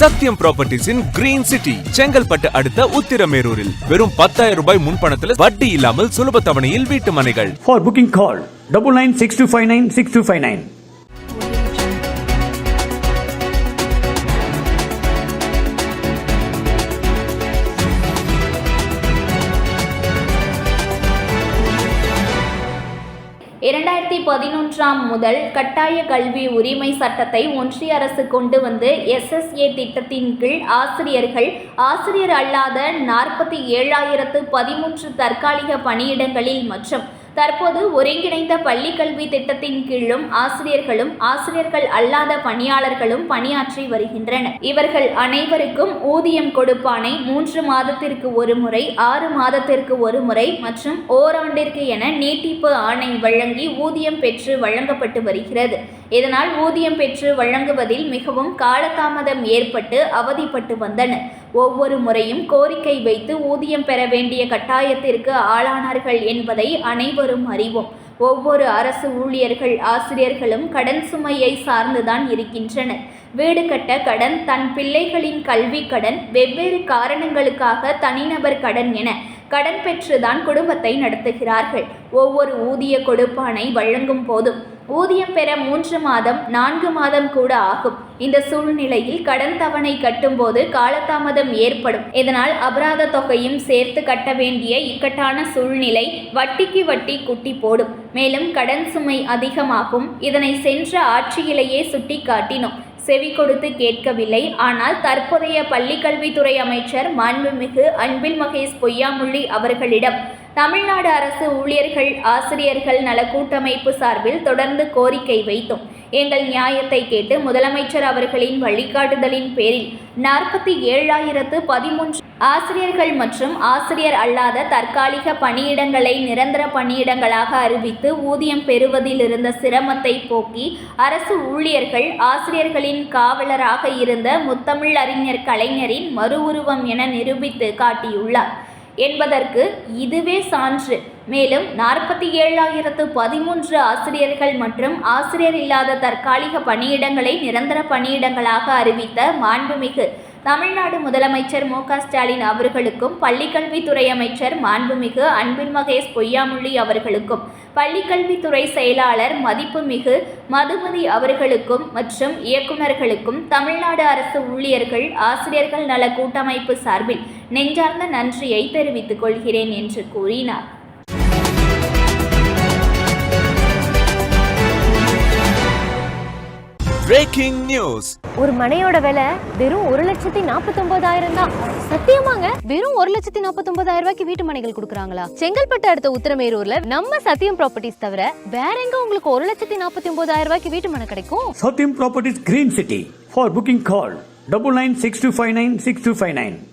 சத்யம் ப்ராப்பர்ட்டிஸின் green city Chengalpattu அடுத்த உத்திரமேரூரில் வெறும் 10,000 ரூபாய் முன்பணத்தில் வட்டி இல்லாமல் சுலப தவணையில் வீட்டு மனைகள். For booking call 9962596259. முதல் கட்டாய கல்வி உரிமை சட்டத்தை ஒன்றிய அரசு கொண்டு வந்து SSA திட்டத்தின் கீழ் ஆசிரியர் அல்லாத 47,013 தற்காலிக பணியிடங்களில் மற்றும் தற்போது ஒருங்கிணைந்த பள்ளிக்கல்வி திட்டத்தின் கீழும் ஆசிரியர்கள் அல்லாத பணியாளர்களும் பணியாற்றி வருகின்றனர். இவர்கள் அனைவருக்கும் ஊதியம் கொடுப்பானை 3 மாதத்திற்கு ஒரு முறை, 6 மாதத்திற்கு ஒரு முறை மற்றும் ஓராண்டிற்கு என நீட்டிப்பு ஆணை வழங்கி ஊதியம் பெற்று வழங்கப்பட்டு வருகிறது. இதனால் ஊதியம் பெற்று வழங்குவதில் மிகவும் காலதாமதம் ஏற்பட்டு அவதிப்பட்டு வந்தனர். ஒவ்வொரு முறையும் கோரிக்கை வைத்து ஊதியம் பெற வேண்டிய கட்டாயத்திற்கு ஆளானார்கள் என்பதை அனைவரும் அறிவோம். ஒவ்வொரு அரசு ஆசிரியர்களும் கடன் சுமையை சார்ந்துதான் இருக்கின்றனர். வீடு கட்ட கடன், தன் பிள்ளைகளின் கல்வி கடன், வெவ்வேறு காரணங்களுக்காக தனிநபர் கடன் என கடன் பெற்றுதான் குடும்பத்தை நடத்துகிறார்கள். ஒவ்வொரு ஊதிய கொடுப்பானை வழங்கும் போதும் ஊதியம் பெற 3 மாதம் 4 மாதம் கூட ஆகும். இந்த சூழ்நிலையில் கடன் தவணை கட்டும்போது காலதாமதம் ஏற்படும். இதனால் அபராத தொகையும் சேர்த்து கட்ட வேண்டிய இக்கட்டான சூழ்நிலை வட்டிக்கு வட்டி குட்டி போடும். மேலும் கடன் சுமை அதிகமாகும். இதனை சென்ற ஆட்சியிலேயே சுட்டி காட்டினோம். செவி கொடுத்து கேட்கவில்லை. ஆனால் தற்போதைய பள்ளிக்கல்வித்துறை அமைச்சர் மாண்புமிகு அன்பில் மகேஷ் பொய்யாமொழி அவர்களிடம் தமிழ்நாடு அரசு ஆசிரியர்கள் நல கூட்டமைப்பு சார்பில் தொடர்ந்து கோரிக்கை வைத்தோம். எங்கள் நியாயத்தை கேட்டு முதலமைச்சர் அவர்களின் வழிகாட்டுதலின் பேரில் 47,013 ஆசிரியர்கள் மற்றும் ஆசிரியர் அல்லாத தற்காலிக பணியிடங்களை நிரந்தர பணியிடங்களாக அறிவித்து ஊதியம் பெறுவதில் இருந்த சிரமத்தை போக்கி அரசு ஆசிரியர்களின் காவலராக இருந்த முத்தமிழ் அறிஞர் கலைஞரின் மறு உருவம் என நிரூபித்து காட்டியுள்ளார் என்பதற்கு இதுவே சான்று. மேலும் 47,013 ஆசிரியர்கள் மற்றும் ஆசிரியர் இல்லாத தற்காலிக பணியிடங்களை நிரந்தர பணியிடங்களாக அறிவித்த மாண்புமிகு தமிழ்நாடு முதலமைச்சர் மு.க. ஸ்டாலின் அவர்களுக்கும், பள்ளிக்கல்வித்துறை அமைச்சர் மாண்புமிகு அன்பில் மகேஷ் பொய்யாமொழி அவர்களுக்கும், பள்ளிக்கல்வித்துறை செயலாளர் மதிப்புமிகு மதுமதி அவர்களுக்கும் மற்றும் இயக்குநர்களுக்கும் தமிழ்நாடு அரசு ஆசிரியர்கள் நல கூட்டமைப்பு சார்பில் நெஞ்சார்ந்த நன்றியை தெரிவித்துக் கொள்கிறேன் என்று கூறினார். Breaking news. ஒரு மனையோட விலை வெறும் 1,49,000 தான். சத்தியமாங்க, வெறும் 1,49,000 ரூபாய்க்கு வீட்டு மனைகள் கொடுக்குறாங்களா? செங்கல்பட்டு அடுத்த உத்திரமேரூர்ல நம்ம சத்யம் ப்ராப்பர்ட்டிஸ் தவிர வேற எங்க உங்களுக்கு 1,49,000 ரூபாய்க்கு வீட்டு மனை கிடைக்கும்? Satyam Properties Green City. For booking call 9962596259.